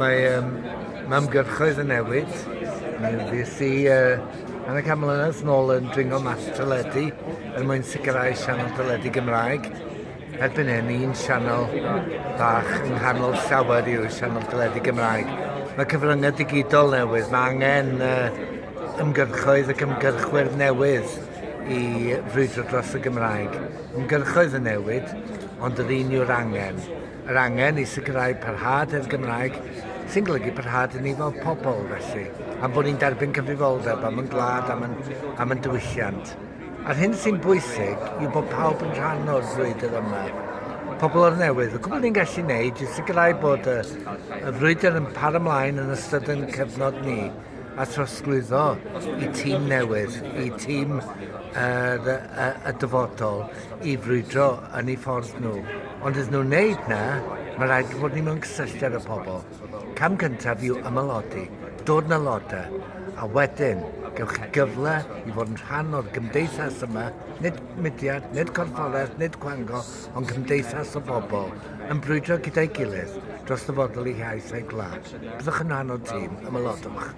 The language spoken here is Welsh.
Mae ymgyrchoedd yn newid. Fes i yn y camlynedd nôl yn dringo mas teledu er mwyn sicrhau sianel teledu Gymraeg. Erbyn hyn, un sianel bach yng nghanol llawer yw'r sianel teledu Gymraeg. Mae cyfryngau digidol newydd, mae angen ymgyrchoedd ac ymgyrchwyr newydd i frwydro dros y Gymraeg. Ymgyrchoedd yn newid, ond yr un yw'r angen. Yr angen i sicrhau parhad i'r Gymraeg, sy'n golygu parhad i ni fel pobl felly. Am bod ni'n derbyn cyfrifoldeb am yn glad, am yn diwylliant. A'r hyn sy'n bwysig yw bod pawb yn rhan o'r frwydr yma. Pobl o'r newydd, y cwbl ni'n gallu gwneud yw sicrhau bod y frwydr yn par ymlaen yn ystod yn cyfnod ni a trosglwyddo i tîm newydd, i tîm y dyfodol i frwydro yn ei ffordd nhw. Ond ydyn nhw'n wneud na, mae rhaid bod ni mewn cysylltiad â pobl. Cam cyntaf yw ymylodi, dod yn aelodau, a wedyn gewch chi gyfle i fod yn rhan o'r gymdeithas yma, nid mudiad, nid corfforaeth, nid cwango, ond gymdeithas o bobl, yn brwydro gyda'i gilydd dros dyfodol ei hiaith a'i gwlad. Byddwch yn rhan o'r tîm, ymylodwch.